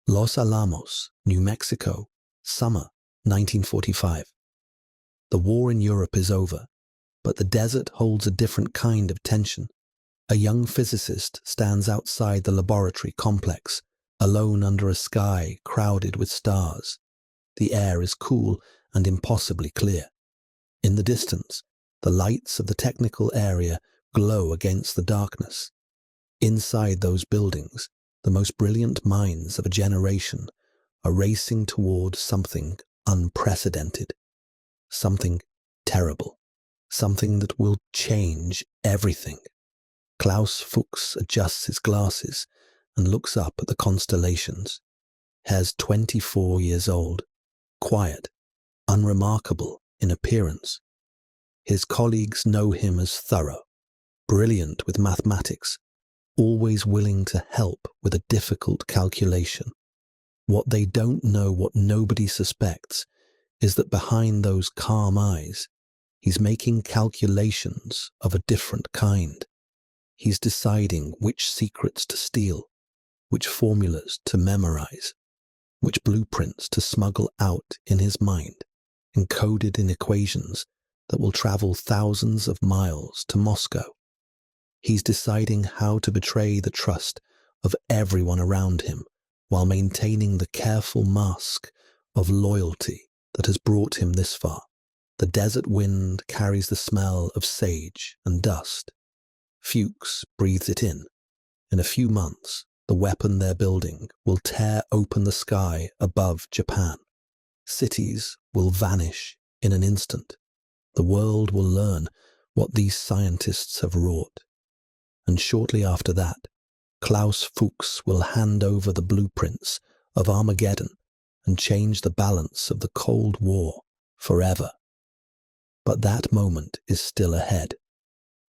Los Alamos, New Mexico, summer 1945. The war in Europe is over, but the desert holds a different kind of tension. A young physicist stands outside the laboratory complex, alone under a sky crowded with stars. The air is cool and impossibly clear. In the distance, the lights of the technical area glow against the darkness. Inside those buildings, the most brilliant minds of a generation are racing toward something unprecedented, something terrible, something that will change everything. Klaus Fuchs adjusts his glasses and looks up at the constellations. He's 24 years old, quiet, unremarkable in appearance. His colleagues know him as thorough, brilliant with mathematics, always willing to help with a difficult calculation. What they don't know, what nobody suspects, is that behind those calm eyes, he's making calculations of a different kind. He's deciding which secrets to steal, which formulas to memorize, which blueprints to smuggle out in his mind, encoded in equations that will travel thousands of miles to Moscow. He's deciding how to betray the trust of everyone around him while maintaining the careful mask of loyalty that has brought him this far. The desert wind carries the smell of sage and dust. Fuchs breathes it in. In a few months, the weapon they're building will tear open the sky above Japan. Cities will vanish in an instant. The world will learn what these scientists have wrought. And shortly after that, Klaus Fuchs will hand over the blueprints of Armageddon and change the balance of the Cold War forever. But that moment is still ahead.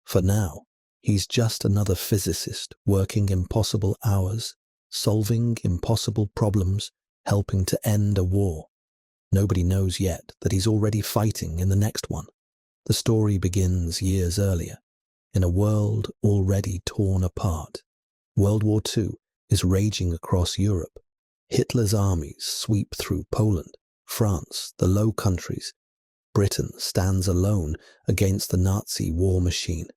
For now, he's just another physicist working impossible hours, solving impossible problems, helping to end a war. Nobody knows yet that he's already fighting in the next one. The story begins years earlier, in a world already torn apart. World War II is raging across Europe. Hitler's armies sweep through Poland, France, the Low Countries. Britain stands alone against the Nazi war machine.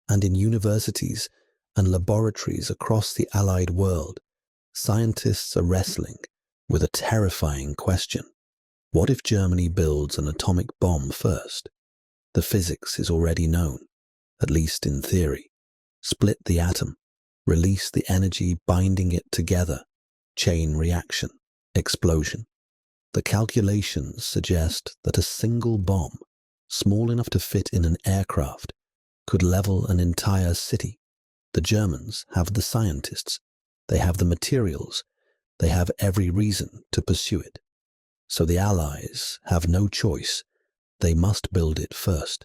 And in universities and laboratories across the Allied world, scientists are wrestling with a terrifying question. What if Germany builds an atomic bomb first? The physics is already known, at least in theory. Split the atom, release the energy binding it together, chain reaction, explosion. The calculations suggest that a single bomb, small enough to fit in an aircraft, could level an entire city. The Germans have the scientists, they have the materials, they have every reason to pursue it. So the Allies have no choice. They must build it first.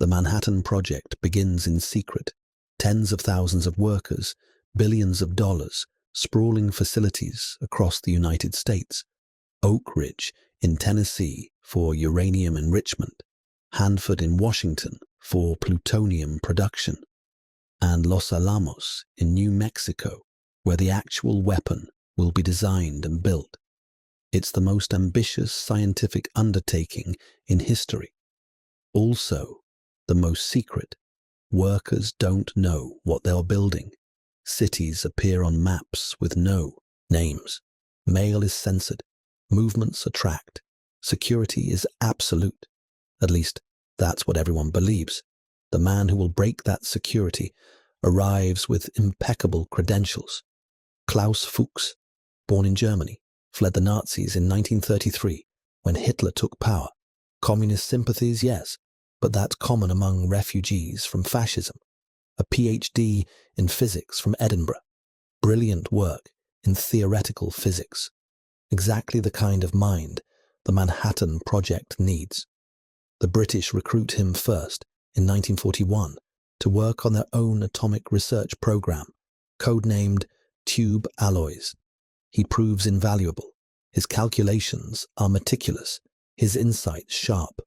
The Manhattan Project begins in secret. Tens of thousands of workers, billions of dollars, sprawling facilities across the United States. Oak Ridge in Tennessee for uranium enrichment, Hanford in Washington for plutonium production, and Los Alamos in New Mexico, where the actual weapon will be designed and built. It's the most ambitious scientific undertaking in history. Also, the most secret. Workers don't know what they're building. Cities appear on maps with no names. Mail is censored. Movements are tracked. Security is absolute. At least, that's what everyone believes. The man who will break that security arrives with impeccable credentials. Klaus Fuchs, born in Germany, fled the Nazis in 1933 when Hitler took power. Communist sympathies, yes, but that's common among refugees from fascism. A PhD in physics from Edinburgh. Brilliant work in theoretical physics. Exactly the kind of mind the Manhattan Project needs. The British recruit him first, in 1941, to work on their own atomic research program, codenamed Tube Alloys. He proves invaluable. His calculations are meticulous, his insights sharp.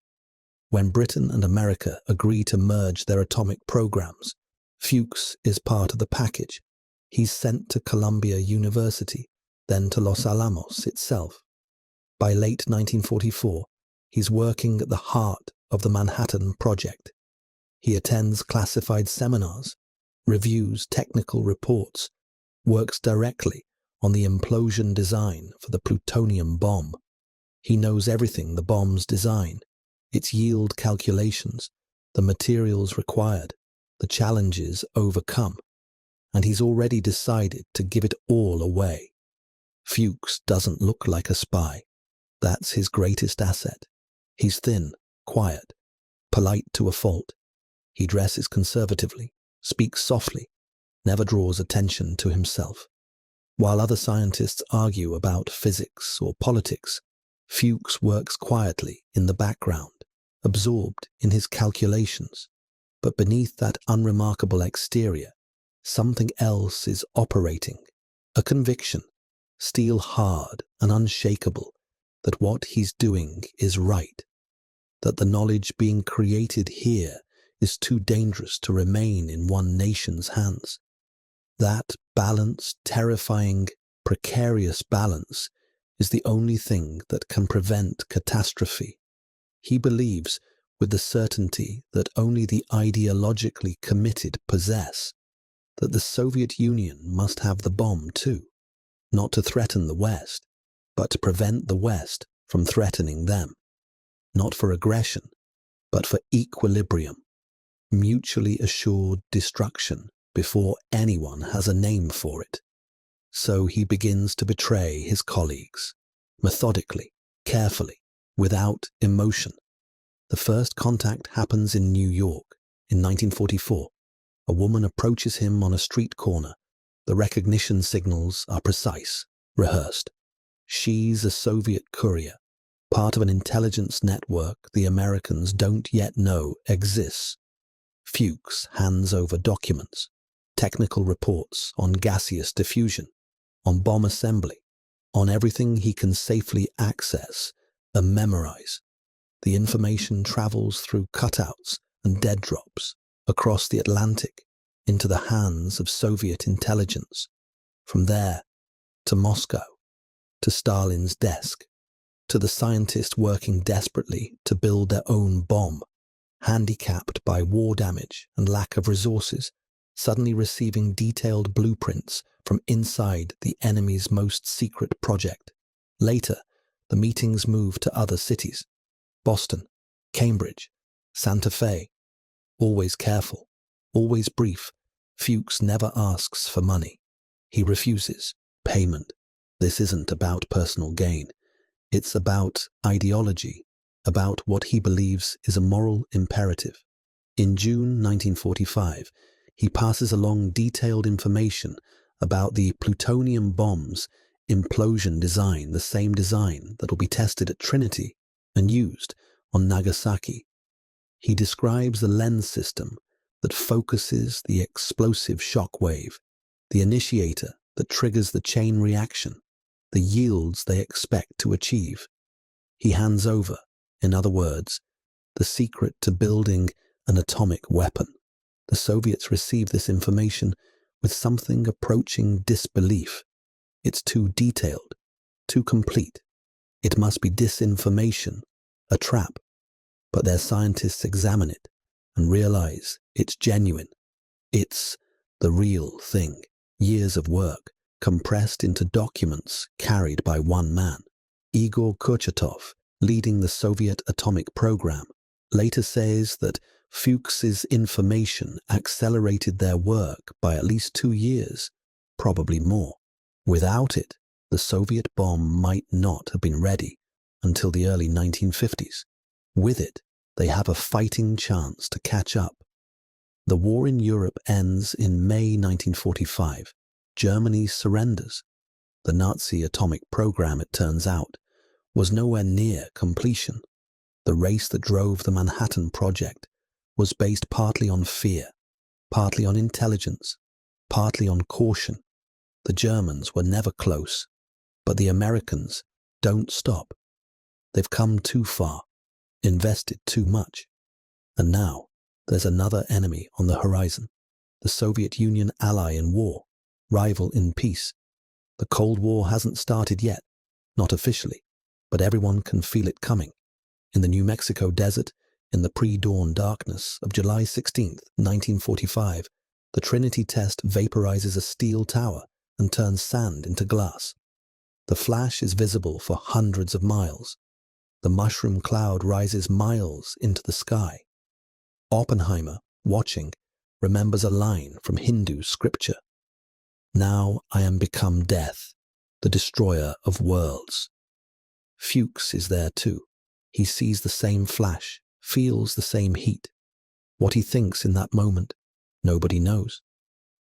When Britain and America agree to merge their atomic programs, Fuchs is part of the package. He's sent to Columbia University, then to Los Alamos itself. By late 1944, he's working at the heart of the Manhattan Project. He attends classified seminars, reviews technical reports, works directly on the implosion design for the plutonium bomb. He knows everything the bomb's design, its yield calculations, the materials required, the challenges overcome, and he's already decided to give it all away. Fuchs doesn't look like a spy. That's his greatest asset. He's thin, quiet, polite to a fault. He dresses conservatively, speaks softly, never draws attention to himself. While other scientists argue about physics or politics, Fuchs works quietly in the background, absorbed in his calculations. But beneath that unremarkable exterior, something else is operating. A conviction, steel hard and unshakable, that what he's doing is right. That the knowledge being created here is too dangerous to remain in one nation's hands. That balanced, terrifying, precarious balance is the only thing that can prevent catastrophe. He believes, with the certainty that only the ideologically committed possess, that the Soviet Union must have the bomb too, not to threaten the West, but to prevent the West from threatening them. Not for aggression, but for equilibrium, mutually assured destruction before anyone has a name for it. So he begins to betray his colleagues, methodically, carefully, without emotion. The first contact happens in New York in 1944. A woman approaches him on a street corner. The recognition signals are precise, rehearsed. She's a Soviet courier, part of an intelligence network the Americans don't yet know exists. Fuchs hands over documents, technical reports on gaseous diffusion, on bomb assembly, on everything he can safely access and memorize. The information travels through cutouts and dead drops across the Atlantic into the hands of Soviet intelligence. From there to Moscow, to Stalin's desk, to the scientists working desperately to build their own bomb, handicapped by war damage and lack of resources, suddenly receiving detailed blueprints from inside the enemy's most secret project. Later, the meetings move to other cities: Boston, Cambridge, Santa Fe. Always careful, always brief, Fuchs never asks for money. He refuses payment. This isn't about personal gain. It's about ideology, about what he believes is a moral imperative. In June 1945, he passes along detailed information about the plutonium bomb's implosion design, the same design that will be tested at Trinity and used on Nagasaki. He describes the lens system that focuses the explosive shock wave, the initiator that triggers the chain reaction, the yields they expect to achieve. He hands over, in other words, the secret to building an atomic weapon. The Soviets receive this information with something approaching disbelief. It's too detailed, too complete. It must be disinformation, a trap. But their scientists examine it and realize it's genuine. It's the real thing. Years of work compressed into documents carried by one man. Igor Kurchatov, leading the Soviet atomic program, later says that Fuchs's information accelerated their work by at least 2 years, probably more. Without it, the Soviet bomb might not have been ready until the early 1950s. With it, they have a fighting chance to catch up. The war in Europe ends in May 1945. Germany surrenders. The Nazi atomic program, it turns out, was nowhere near completion. The race that drove the Manhattan Project was based partly on fear, partly on intelligence, partly on caution. The Germans were never close, but the Americans don't stop. They've come too far, invested too much. And now there's another enemy on the horizon, the Soviet Union ally in war, rival in peace. The Cold War hasn't started yet, not officially, but everyone can feel it coming. In the New Mexico desert, in the pre-dawn darkness of July 16, 1945, the Trinity test vaporizes a steel tower and turns sand into glass. The flash is visible for hundreds of miles. The mushroom cloud rises miles into the sky. Oppenheimer, watching, remembers a line from Hindu scripture. "Now I am become death, the destroyer of worlds." Fuchs is there too. He sees the same flash, feels the same heat. What he thinks in that moment, nobody knows.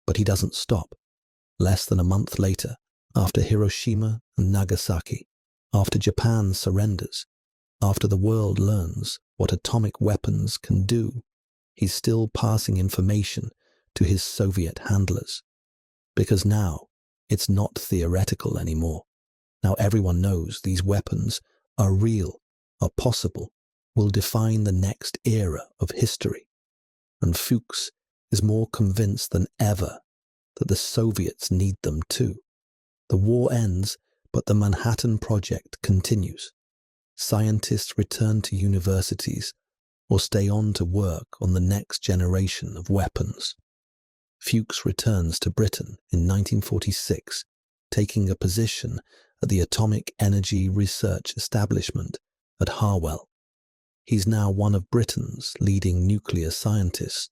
But he doesn't stop. Less than a month later, after Hiroshima and Nagasaki, after Japan surrenders, after the world learns what atomic weapons can do, he's still passing information to his Soviet handlers. Because now, it's not theoretical anymore. Now everyone knows these weapons are real, are possible, will define the next era of history. And Fuchs is more convinced than ever that the Soviets need them too. The war ends, but the Manhattan Project continues. Scientists return to universities or stay on to work on the next generation of weapons. Fuchs returns to Britain in 1946, taking a position at the Atomic Energy Research Establishment at Harwell. He's now one of Britain's leading nuclear scientists.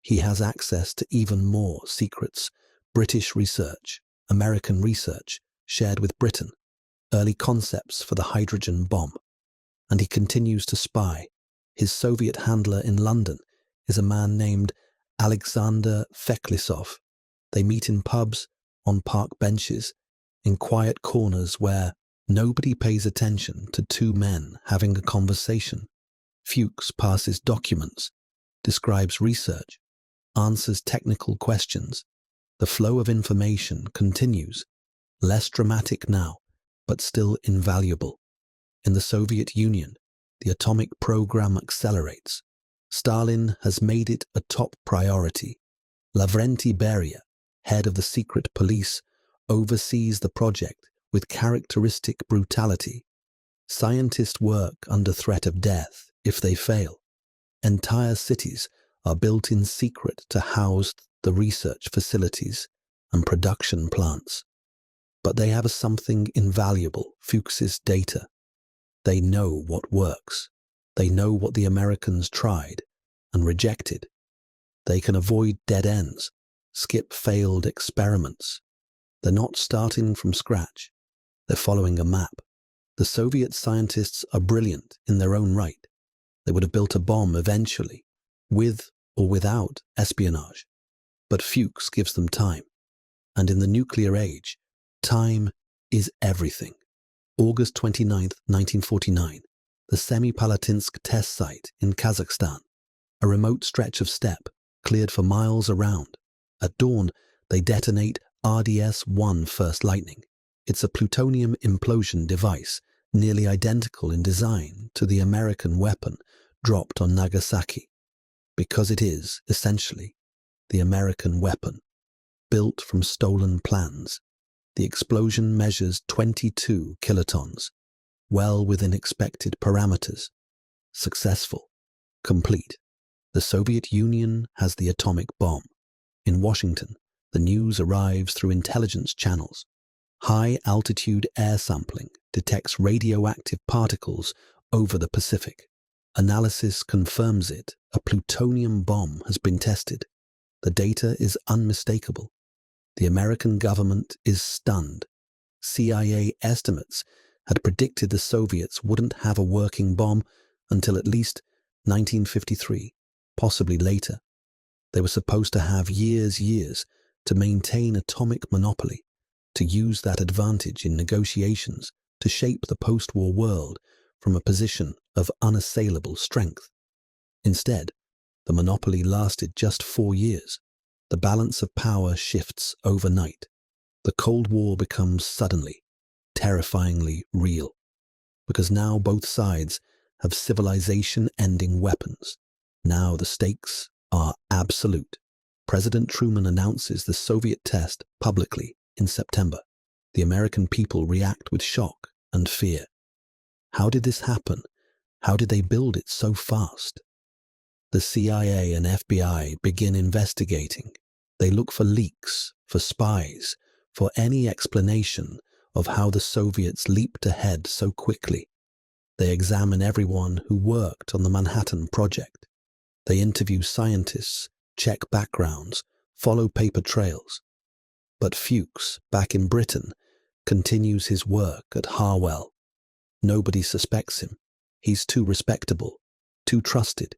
He has access to even more secrets, British research, American research shared with Britain, early concepts for the hydrogen bomb. And he continues to spy. His Soviet handler in London is a man named Alexander Feklisov. They meet in pubs, on park benches, in quiet corners where nobody pays attention to two men having a conversation. Fuchs passes documents, describes research, answers technical questions. The flow of information continues, less dramatic now, but still invaluable. In the Soviet Union, the atomic program accelerates. Stalin has made it a top priority. Lavrenti Beria, head of the secret police, oversees the project with characteristic brutality. Scientists work under threat of death if they fail. Entire cities are built in secret to house the research facilities and production plants. But they have something invaluable, Fuchs's data. They know what works. They know what the Americans tried and rejected. They can avoid dead ends, skip failed experiments. They're not starting from scratch. They're following a map. The Soviet scientists are brilliant in their own right. They would have built a bomb eventually, with or without espionage. But Fuchs gives them time. And in the nuclear age, time is everything. August 29, 1949, the Semipalatinsk test site in Kazakhstan, a remote stretch of steppe cleared for miles around. At dawn, they detonate RDS-1 First Lightning. It's a plutonium implosion device, nearly identical in design to the American weapon dropped on Nagasaki, because it is, essentially, the American weapon, built from stolen plans. The explosion measures 22 kilotons, well within expected parameters. Successful. Complete. The Soviet Union has the atomic bomb. In Washington, the news arrives through intelligence channels. High-altitude air sampling detects radioactive particles over the Pacific. Analysis confirms it. A plutonium bomb has been tested. The data is unmistakable. The American government is stunned. CIA estimates had predicted the Soviets wouldn't have a working bomb until at least 1953, possibly later. They were supposed to have years to maintain atomic monopoly, to use that advantage in negotiations to shape the post-war world from a position of unassailable strength. Instead, the monopoly lasted just 4 years. The balance of power shifts overnight. The Cold War becomes suddenly, terrifyingly real, because now both sides have civilization-ending weapons. Now the stakes are absolute. President Truman announces the Soviet test publicly in September. The American people react with shock and fear. How did this happen? How did they build it so fast? The CIA and FBI begin investigating. They look for leaks, for spies, for any explanation of how the Soviets leaped ahead so quickly. They examine everyone who worked on the Manhattan Project. They interview scientists, check backgrounds, follow paper trails. But Fuchs, back in Britain, continues his work at Harwell. Nobody suspects him. He's too respectable, too trusted.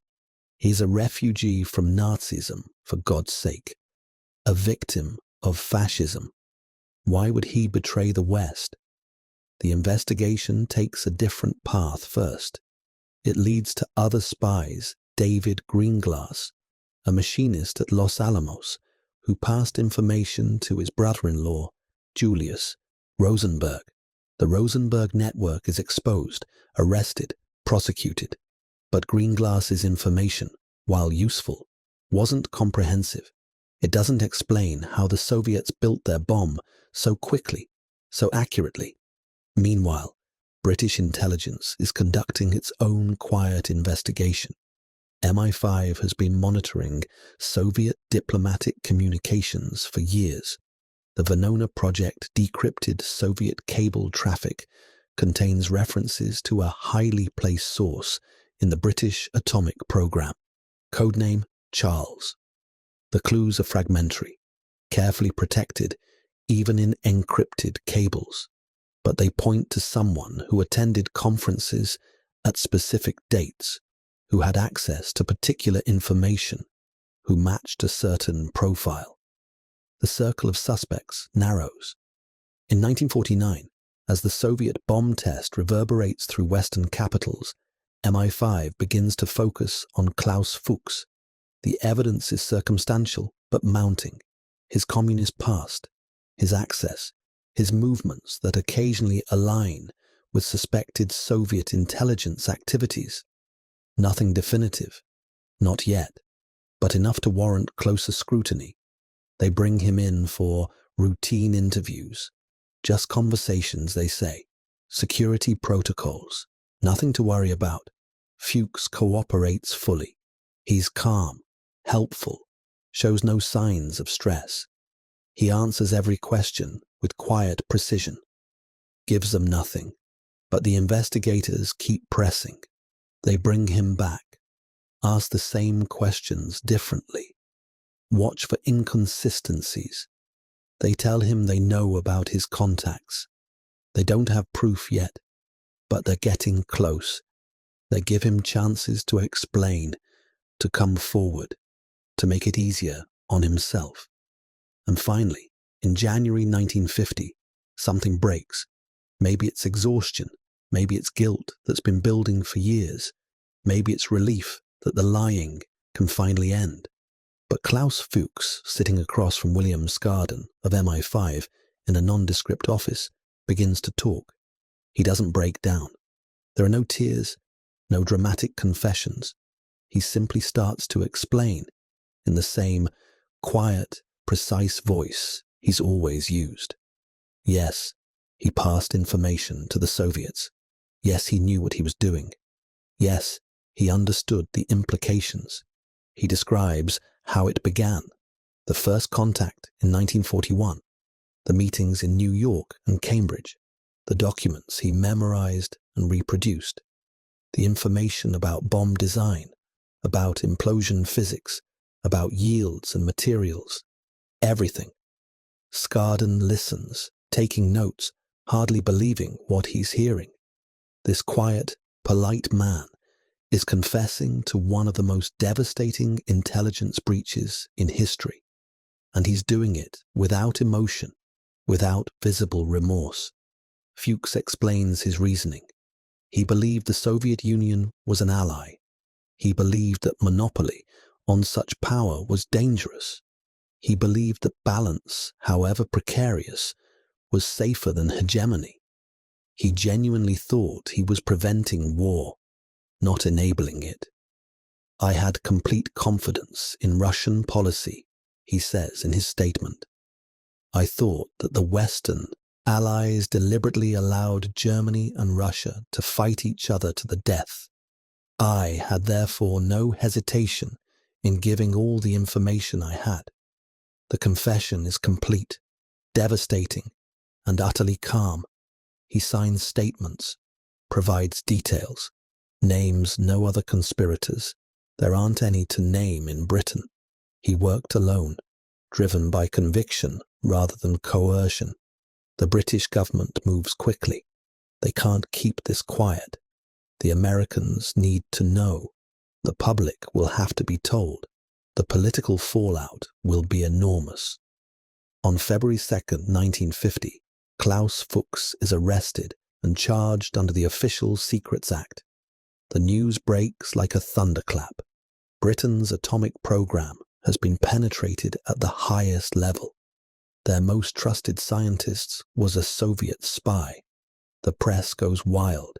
He's a refugee from Nazism, for God's sake. A victim of fascism. Why would he betray the West? The investigation takes a different path first. It leads to other spies, David Greenglass, a machinist at Los Alamos, who passed information to his brother-in-law, Julius Rosenberg. The Rosenberg network is exposed, arrested, prosecuted. But Greenglass's information, while useful, wasn't comprehensive. It doesn't explain how the Soviets built their bomb so quickly, so accurately. Meanwhile, British intelligence is conducting its own quiet investigation. MI5 has been monitoring Soviet diplomatic communications for years. The Venona project decrypted Soviet cable traffic contains references to a highly placed source in the British atomic program. Codename Charles. The clues are fragmentary, carefully protected, even in encrypted cables. But they point to someone who attended conferences at specific dates, who had access to particular information, who matched a certain profile. The circle of suspects narrows. In 1949, as the Soviet bomb test reverberates through Western capitals, MI5 begins to focus on Klaus Fuchs. The evidence is circumstantial but mounting. His communist past, his access, his movements that occasionally align with suspected Soviet intelligence activities. Nothing definitive, not yet, but enough to warrant closer scrutiny. They bring him in for routine interviews. Just conversations, they say. Security protocols. Nothing to worry about. Fuchs cooperates fully. He's calm, helpful, shows no signs of stress. He answers every question with quiet precision. Gives them nothing. But the investigators keep pressing. They bring him back. Ask the same questions differently. Watch for inconsistencies. They tell him they know about his contacts. They don't have proof yet, but they're getting close. They give him chances to explain, to come forward, to make it easier on himself. And finally, in January 1950, something breaks. Maybe it's exhaustion. Maybe it's guilt that's been building for years. Maybe it's relief that the lying can finally end. But Klaus Fuchs, sitting across from William Scarden of MI5 in a nondescript office, begins to talk. He doesn't break down. There are no tears, no dramatic confessions. He simply starts to explain in the same quiet, precise voice he's always used. Yes, he passed information to the Soviets. Yes, he knew what he was doing. Yes, he understood the implications. He describes how it began, the first contact in 1941, the meetings in New York and Cambridge, the documents he memorized and reproduced, the information about bomb design, about implosion physics, about yields and materials, everything. Scarden listens, taking notes, hardly believing what he's hearing. This quiet, polite man is confessing to one of the most devastating intelligence breaches in history, and he's doing it without emotion, without visible remorse. Fuchs explains his reasoning. He believed the Soviet Union was an ally. He believed that monopoly on such power was dangerous. He believed that balance, however precarious, was safer than hegemony. He genuinely thought he was preventing war, not enabling it. I had complete confidence in Russian policy, he says in his statement. I thought that the Western Allies deliberately allowed Germany and Russia to fight each other to the death. I had therefore no hesitation in giving all the information I had. The confession is complete, devastating, and utterly calm. He signs statements, provides details, names no other conspirators. There aren't any to name in Britain. He worked alone, driven by conviction rather than coercion. The British government moves quickly. They can't keep this quiet. The Americans need to know. The public will have to be told. The political fallout will be enormous. On February 2nd, 1950, Klaus Fuchs is arrested and charged under the Official Secrets Act. The news breaks like a thunderclap. Britain's atomic program has been penetrated at the highest level. Their most trusted scientist was a Soviet spy. The press goes wild.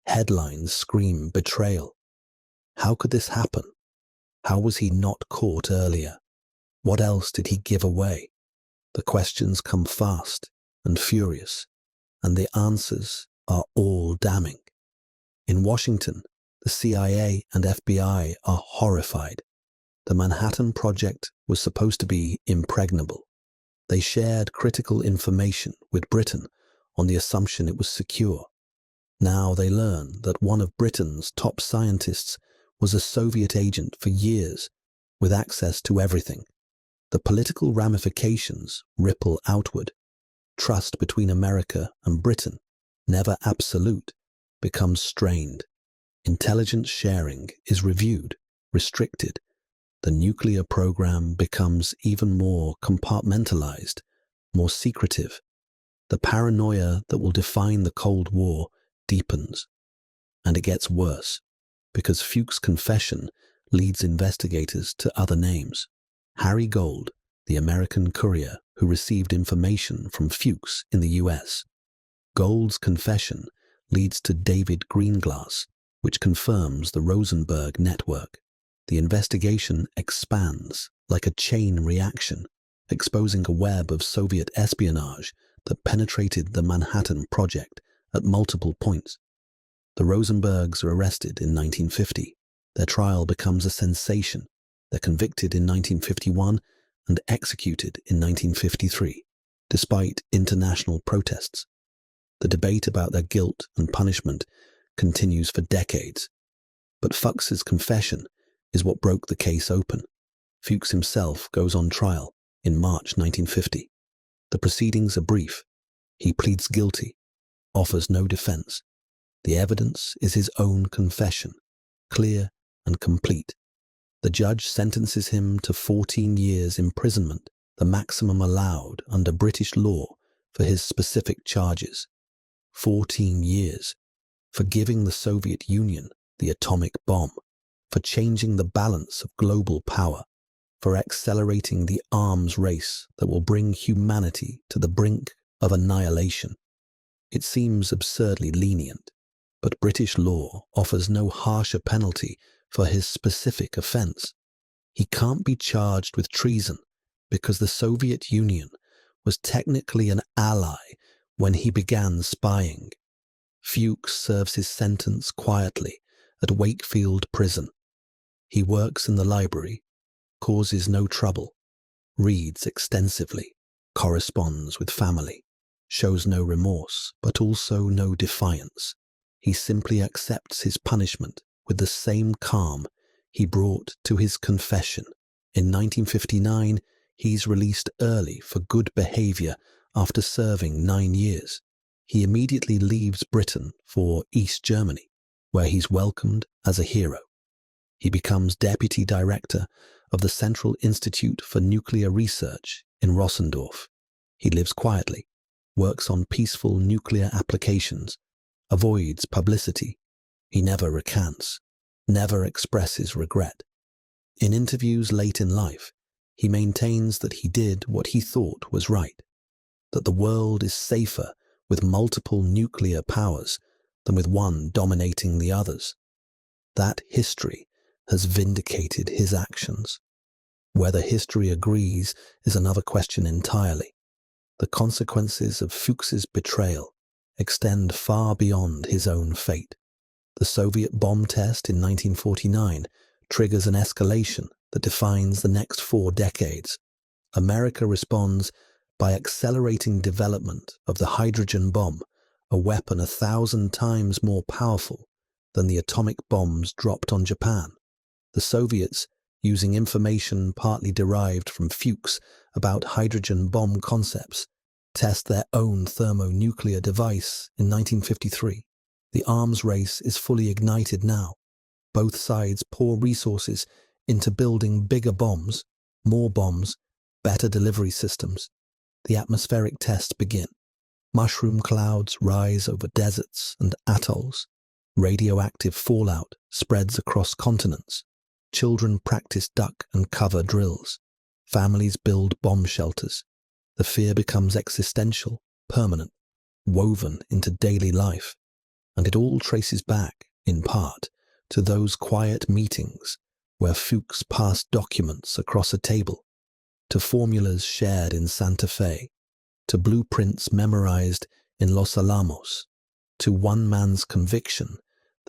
Headlines scream betrayal. How could this happen? How was he not caught earlier? What else did he give away? The questions come fast and furious, and the answers are all damning. In Washington, the CIA and FBI are horrified. The Manhattan Project was supposed to be impregnable. They shared critical information with Britain on the assumption it was secure. Now they learn that one of Britain's top scientists was a Soviet agent for years, with access to everything. The political ramifications ripple outward. Trust between America and Britain, never absolute, becomes strained. Intelligence sharing is reviewed, restricted. The nuclear program becomes even more compartmentalized, more secretive. The paranoia that will define the Cold War deepens. And it gets worse, because Fuchs' confession leads investigators to other names. Harry Gold, the American courier who received information from Fuchs in the US. Gold's confession leads to David Greenglass, which confirms the Rosenberg network. The investigation expands like a chain reaction, exposing a web of Soviet espionage that penetrated the Manhattan Project at multiple points. The Rosenbergs are arrested in 1950. Their trial becomes a sensation. They're convicted in 1951 and executed in 1953, despite international protests. The debate about their guilt and punishment continues for decades. But Fuchs's confession is what broke the case open. Fuchs himself goes on trial in March 1950. The proceedings are brief. He pleads guilty, offers no defense. The evidence is his own confession, clear and complete. The judge sentences him to 14 years imprisonment, the maximum allowed under British law for his specific charges. 14 years. For giving the Soviet Union the atomic bomb, for changing the balance of global power, for accelerating the arms race that will bring humanity to the brink of annihilation. It seems absurdly lenient, but British law offers no harsher penalty for his specific offence. He can't be charged with treason because the Soviet Union was technically an ally when he began spying. Fuchs serves his sentence quietly at Wakefield Prison. He works in the library, causes no trouble, reads extensively, corresponds with family, shows no remorse, but also no defiance. He simply accepts his punishment with the same calm he brought to his confession. In 1959, he's released early for good behavior after serving 9 years. He immediately leaves Britain for East Germany, where he's welcomed as a hero. He becomes deputy director of the Central Institute for Nuclear Research in Rossendorf. He lives quietly, works on peaceful nuclear applications, avoids publicity. He never recants, never expresses regret. In interviews late in life, he maintains that he did what he thought was right, that the world is safer with multiple nuclear powers than with one dominating the others. That history has vindicated his actions. Whether history agrees is another question entirely. The consequences of Fuchs's betrayal extend far beyond his own fate. The Soviet bomb test in 1949 triggers an escalation that defines the next 4 decades. America responds by accelerating development of the hydrogen bomb, a weapon 1,000 times more powerful than the atomic bombs dropped on Japan. The Soviets, using information partly derived from Fuchs about hydrogen bomb concepts, test their own thermonuclear device in 1953. The arms race is fully ignited now. Both sides pour resources into building bigger bombs, more bombs, better delivery systems. The atmospheric tests begin. Mushroom clouds rise over deserts and atolls. Radioactive fallout spreads across continents. Children practice duck and cover drills. Families build bomb shelters. The fear becomes existential, permanent, woven into daily life. And it all traces back, in part, to those quiet meetings where Fuchs passed documents across a table, to formulas shared in Santa Fe, to blueprints memorized in Los Alamos, to one man's conviction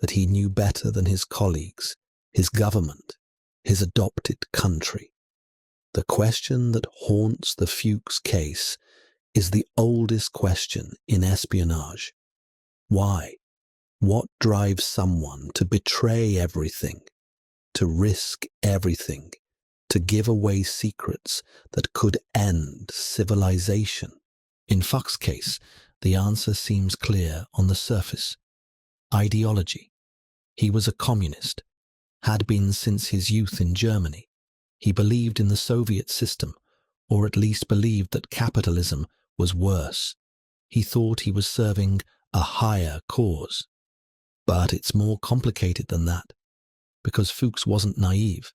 that he knew better than his colleagues, his government, his adopted country. The question that haunts the Fuchs case is the oldest question in espionage. Why? What drives someone to betray everything, to risk everything, to give away secrets that could end civilization? In Fuchs' case, the answer seems clear on the surface. Ideology. He was a communist, had been since his youth in Germany. He believed in the Soviet system, or at least believed that capitalism was worse. He thought he was serving a higher cause. But it's more complicated than that, because Fuchs wasn't naive.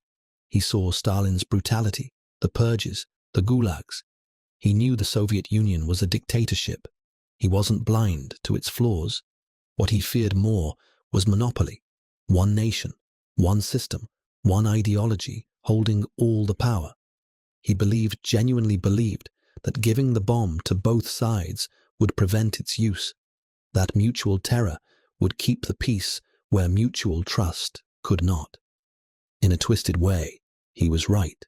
He saw Stalin's brutality, the purges, the gulags. He knew the Soviet Union was a dictatorship. He wasn't blind to its flaws. What he feared more was monopoly. One nation, one system, one ideology holding all the power. He genuinely believed, that giving the bomb to both sides would prevent its use. That mutual terror would keep the peace where mutual trust could not. In a twisted way, he was right.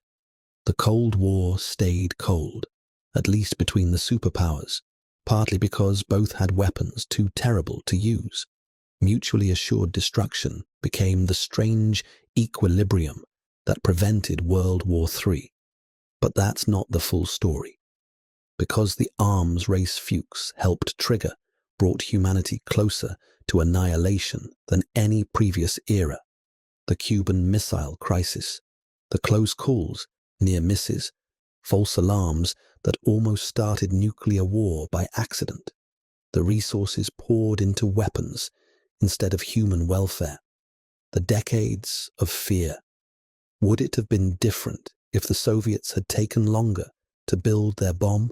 The Cold War stayed cold, at least between the superpowers, partly because both had weapons too terrible to use. Mutually assured destruction became the strange equilibrium that prevented World War III. But that's not the full story. Because the arms race Fuchs helped trigger, brought humanity closer to annihilation than any previous era. The Cuban Missile Crisis, the close calls, near misses, false alarms that almost started nuclear war by accident. The resources poured into weapons instead of human welfare. The decades of fear. Would it have been different if the Soviets had taken longer to build their bomb?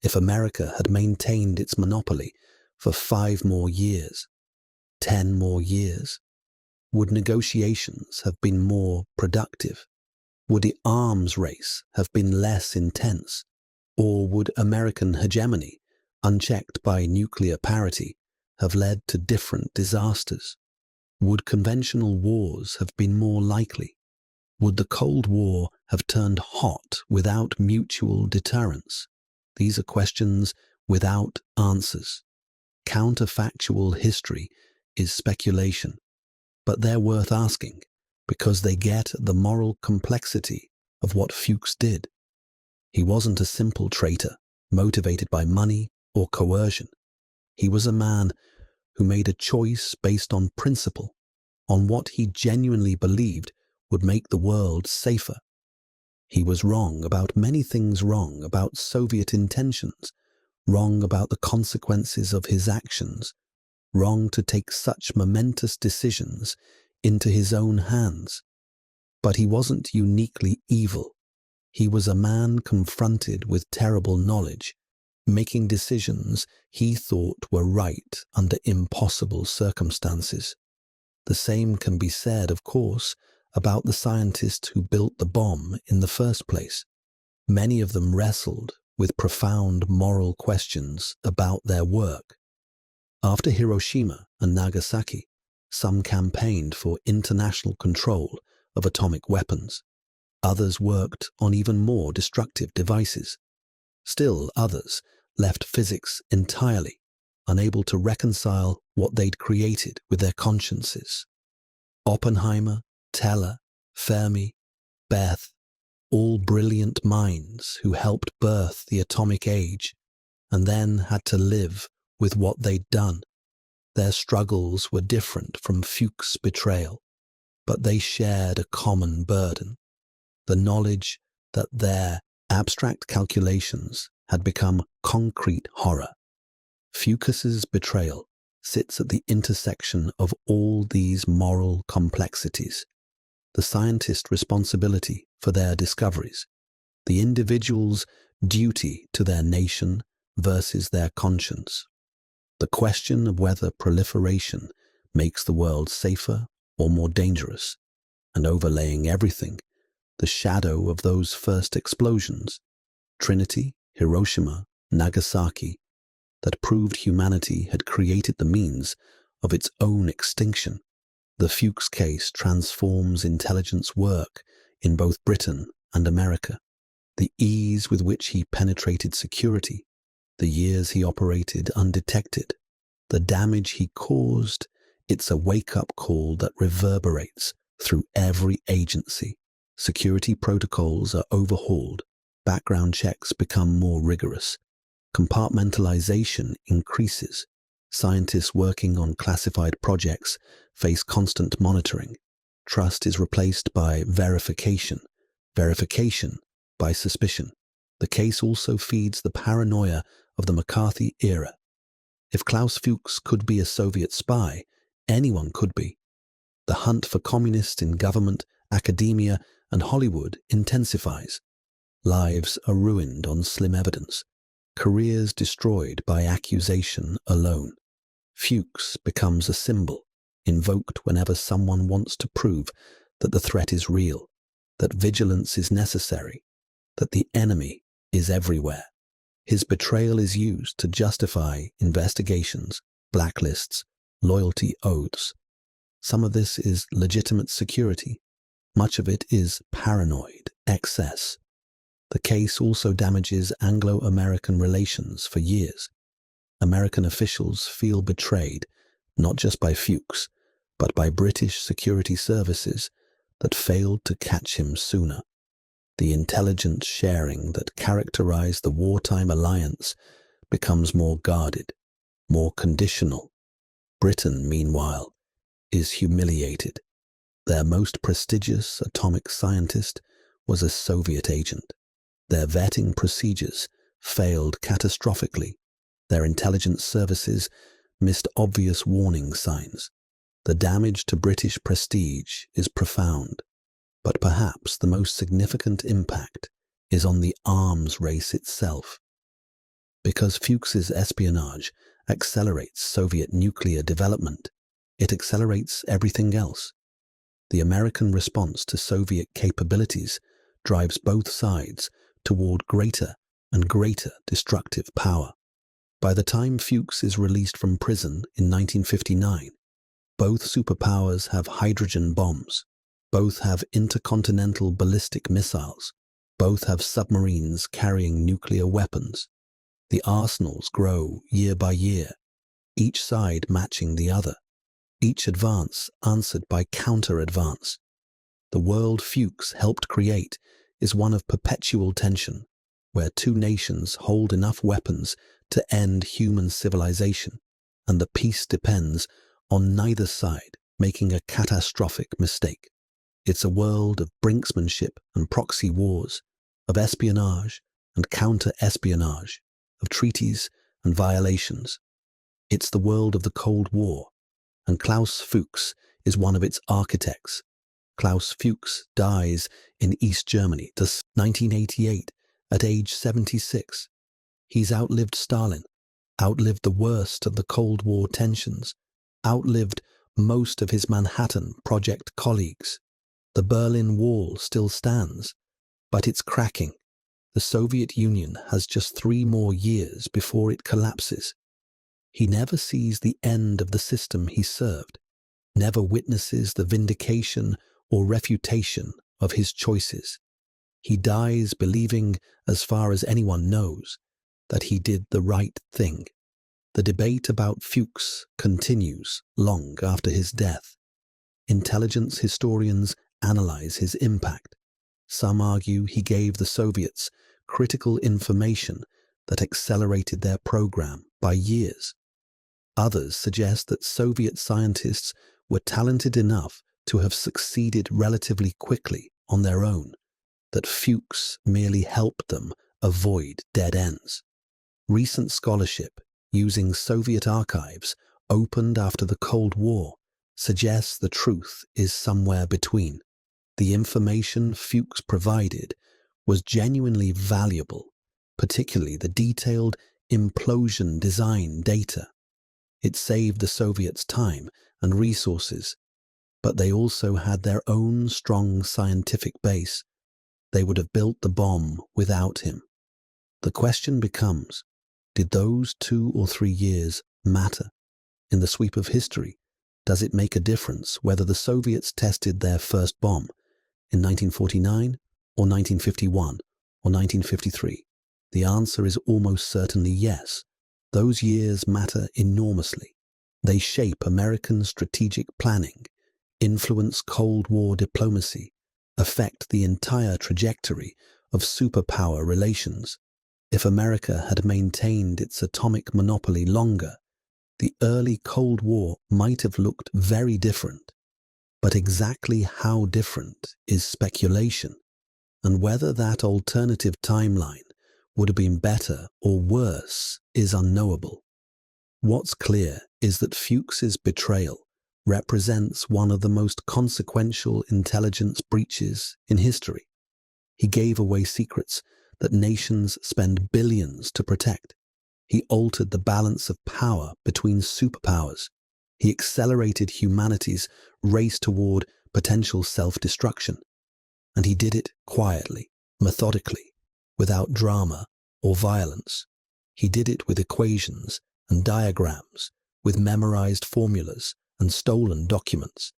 If America had maintained its monopoly for 5 more years? 10 more years? Would negotiations have been more productive? Would the arms race have been less intense? Or would American hegemony, unchecked by nuclear parity, have led to different disasters? Would conventional wars have been more likely? Would the Cold War have turned hot without mutual deterrence? These are questions without answers. Counterfactual history is speculation, but they're worth asking because they get at the moral complexity of what Fuchs did. He wasn't a simple traitor, motivated by money or coercion. He was a man who made a choice based on principle, on what he genuinely believed would make the world safer. He was wrong about many things, wrong about Soviet intentions, wrong about the consequences of his actions, wrong to take such momentous decisions into his own hands. But he wasn't uniquely evil. He was a man confronted with terrible knowledge, making decisions he thought were right under impossible circumstances. The same can be said, of course, about the scientists who built the bomb in the first place. Many of them wrestled with profound moral questions about their work. After Hiroshima and Nagasaki, some campaigned for international control of atomic weapons. Others worked on even more destructive devices. Still others left physics entirely, unable to reconcile what they'd created with their consciences. Oppenheimer, Teller, Fermi, Beth, all brilliant minds who helped birth the atomic age, and then had to live with what they'd done. Their struggles were different from Fuchs' betrayal, but they shared a common burden, the knowledge that their abstract calculations had become concrete horror. Fuchs's betrayal sits at the intersection of all these moral complexities: the scientist's responsibility for their discoveries, the individual's duty to their nation versus their conscience, the question of whether proliferation makes the world safer or more dangerous, and overlaying everything, the shadow of those first explosions, Trinity, Hiroshima, Nagasaki, that proved humanity had created the means of its own extinction. The Fuchs case transforms intelligence work in both Britain and America. The ease with which he penetrated security, the years he operated undetected, the damage he caused, it's a wake-up call that reverberates through every agency. Security protocols are overhauled, background checks become more rigorous, compartmentalization increases, scientists working on classified projects face constant monitoring, trust is replaced by verification, verification by suspicion. The case also feeds the paranoia of the McCarthy era. If Klaus Fuchs could be a Soviet spy, anyone could be. The hunt for communists in government, academia, and Hollywood intensifies. Lives are ruined on slim evidence, careers destroyed by accusation alone. Fuchs becomes a symbol, invoked whenever someone wants to prove that the threat is real, that vigilance is necessary, that the enemy is everywhere. His betrayal is used to justify investigations, blacklists, loyalty oaths. Some of this is legitimate security. Much of it is paranoid excess. The case also damages Anglo-American relations for years. American officials feel betrayed, not just by Fuchs, but by British security services that failed to catch him sooner. The intelligence sharing that characterized the wartime alliance becomes more guarded, more conditional. Britain, meanwhile, is humiliated. Their most prestigious atomic scientist was a Soviet agent. Their vetting procedures failed catastrophically. Their intelligence services missed obvious warning signs. The damage to British prestige is profound, but perhaps the most significant impact is on the arms race itself. Because Fuchs's espionage accelerates Soviet nuclear development, it accelerates everything else. The American response to Soviet capabilities drives both sides toward greater and greater destructive power. By the time Fuchs is released from prison in 1959, both superpowers have hydrogen bombs, both have intercontinental ballistic missiles, both have submarines carrying nuclear weapons. The arsenals grow year by year, each side matching the other, each advance answered by counter-advance. The world Fuchs helped create is one of perpetual tension, where two nations hold enough weapons to end human civilization, and the peace depends on neither side making a catastrophic mistake. It's a world of brinksmanship and proxy wars, of espionage and counter-espionage, of treaties and violations. It's the world of the Cold War, and Klaus Fuchs is one of its architects. Klaus Fuchs dies in East Germany, 1988, at age 76. He's outlived Stalin, outlived the worst of the Cold War tensions, outlived most of his Manhattan Project colleagues. The Berlin Wall still stands, but it's cracking. The Soviet Union has just 3 more years before it collapses. He never sees the end of the system he served, never witnesses the vindication or refutation of his choices. He dies believing, as far as anyone knows, that he did the right thing. The debate about Fuchs continues long after his death. Intelligence historians analyze his impact. Some argue he gave the Soviets critical information that accelerated their program by years. Others suggest that Soviet scientists were talented enough to have succeeded relatively quickly on their own, that Fuchs merely helped them avoid dead ends. Recent scholarship using Soviet archives opened after the Cold War suggests the truth is somewhere between. The information Fuchs provided was genuinely valuable, particularly the detailed implosion design data. It saved the Soviets time and resources, but they also had their own strong scientific base. They would have built the bomb without him. The question becomes, did those 2 or 3 years matter? In the sweep of history, does it make a difference whether the Soviets tested their first bomb in 1949 or 1951 or 1953? The answer is almost certainly yes. Those years matter enormously. They shape American strategic planning, influence Cold War diplomacy, affect the entire trajectory of superpower relations. If America had maintained its atomic monopoly longer, the early Cold War might have looked very different. But exactly how different is speculation, and whether that alternative timeline would have been better or worse is unknowable. What's clear is that Fuchs's betrayal represents one of the most consequential intelligence breaches in history. He gave away secrets that nations spend billions to protect. He altered the balance of power between superpowers. He accelerated humanity's race toward potential self-destruction. And he did it quietly, methodically, without drama or violence. He did it with equations and diagrams, with memorized formulas and stolen documents.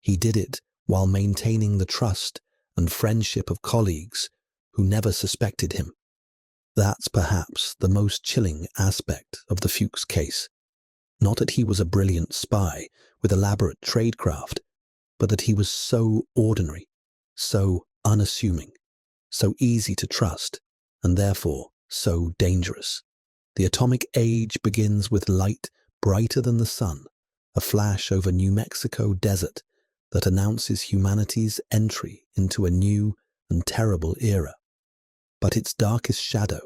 He did it while maintaining the trust and friendship of colleagues who never suspected him. That's perhaps the most chilling aspect of the Fuchs case. Not that he was a brilliant spy with elaborate tradecraft, but that he was so ordinary, so unassuming, so easy to trust, and therefore so dangerous. The atomic age begins with light brighter than the sun, a flash over New Mexico desert that announces humanity's entry into a new and terrible era. But its darkest shadow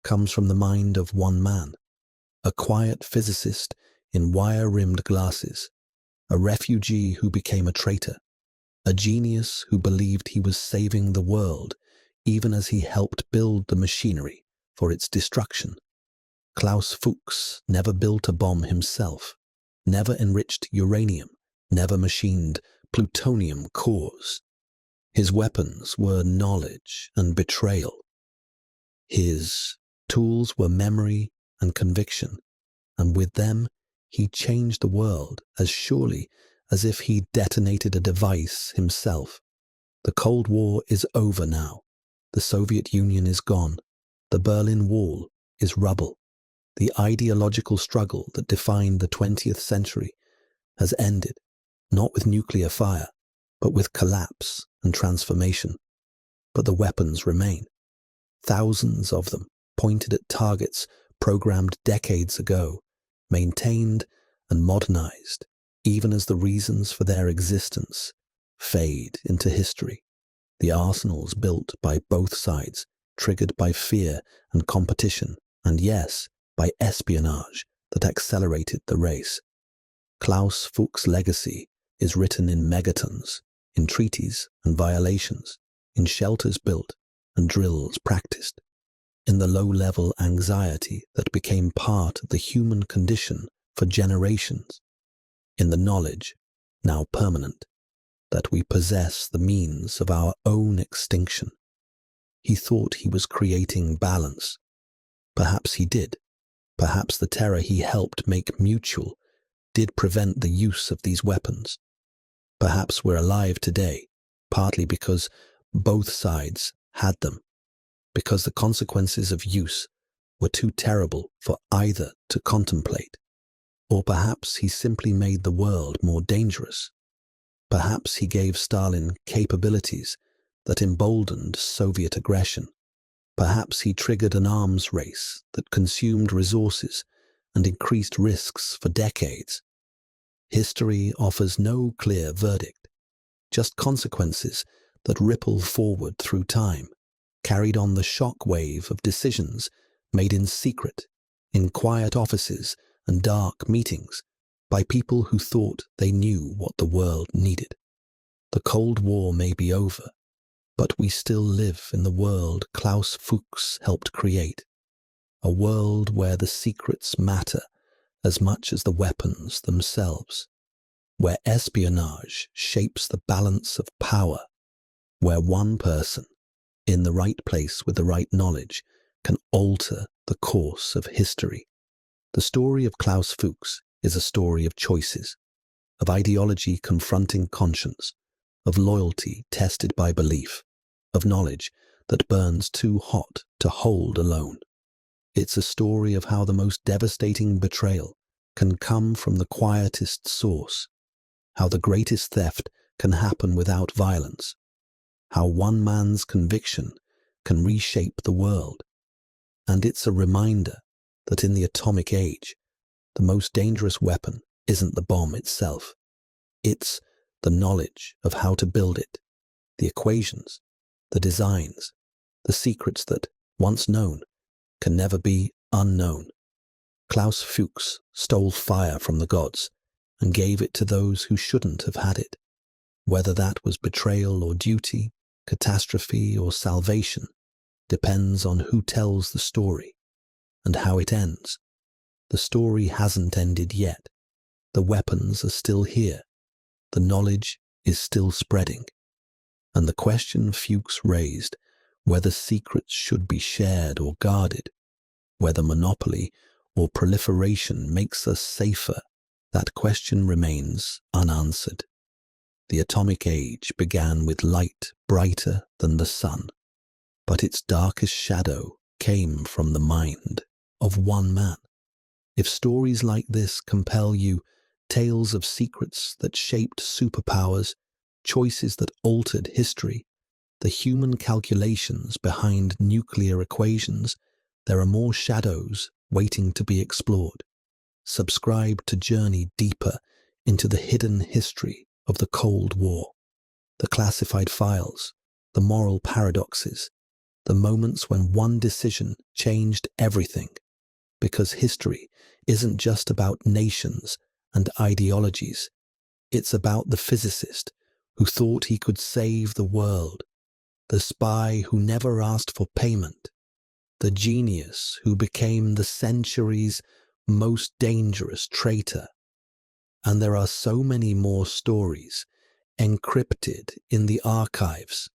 comes from the mind of one man, a quiet physicist in wire-rimmed glasses, a refugee who became a traitor, a genius who believed he was saving the world even as he helped build the machinery for its destruction. Klaus Fuchs never built a bomb himself, never enriched uranium, never machined plutonium cores. His weapons were knowledge and betrayal. His tools were memory and conviction, and with them he changed the world as surely as if he detonated a device himself. The Cold War is over now. The Soviet Union is gone. The Berlin Wall is rubble. The ideological struggle that defined the 20th century has ended, not with nuclear fire, but with collapse and transformation. But the weapons remain. Thousands of them, pointed at targets programmed decades ago, maintained and modernized, even as the reasons for their existence fade into history. The arsenals built by both sides, triggered by fear and competition, and yes, by espionage that accelerated the race. Klaus Fuchs' legacy is written in megatons, in treaties and violations, in shelters built and drills practiced, in the low-level anxiety that became part of the human condition for generations, in the knowledge, now permanent, that we possess the means of our own extinction. he thought he was creating balance. Perhaps he did. Perhaps the terror he helped make mutual did prevent the use of these weapons. Perhaps we're alive today, partly because both sides had them, because the consequences of use were too terrible for either to contemplate. Or perhaps he simply made the world more dangerous. Perhaps he gave Stalin capabilities that emboldened Soviet aggression. Perhaps he triggered an arms race that consumed resources and increased risks for decades. History offers no clear verdict, just consequences that ripple forward through time, carried on the shock wave of decisions made in secret, in quiet offices and dark meetings, by people who thought they knew what the world needed. The Cold War may be over, but we still live in the world Klaus Fuchs helped create, a world where the secrets matter as much as the weapons themselves, where espionage shapes the balance of power, where one person, in the right place with the right knowledge, can alter the course of history. The story of Klaus Fuchs is a story of choices, of ideology confronting conscience, of loyalty tested by belief, of knowledge that burns too hot to hold alone. It's a story of how the most devastating betrayal can come from the quietest source, how the greatest theft can happen without violence, how one man's conviction can reshape the world. And it's a reminder that in the atomic age, the most dangerous weapon isn't the bomb itself. It's the knowledge of how to build it, the equations, the designs, the secrets that, once known, can never be unknown. Klaus Fuchs stole fire from the gods and gave it to those who shouldn't have had it. Whether that was betrayal or duty, catastrophe or salvation, depends on who tells the story and how it ends. The story hasn't ended yet. The weapons are still here. The knowledge is still spreading. And the question Fuchs raised, whether secrets should be shared or guarded, whether monopoly or proliferation makes us safer, that question remains unanswered. The atomic age began with light brighter than the sun, but its darkest shadow came from the mind of one man. If stories like this compel you, tales of secrets that shaped superpowers, choices that altered history, the human calculations behind nuclear equations, there are more shadows waiting to be explored. Subscribe to journey deeper into the hidden history of the Cold War, the classified files, the moral paradoxes, the moments when one decision changed everything. Because history isn't just about nations and ideologies. It's about the physicist who thought he could save the world, the spy who never asked for payment, the genius who became the century's most dangerous traitor. And there are so many more stories encrypted in the archives,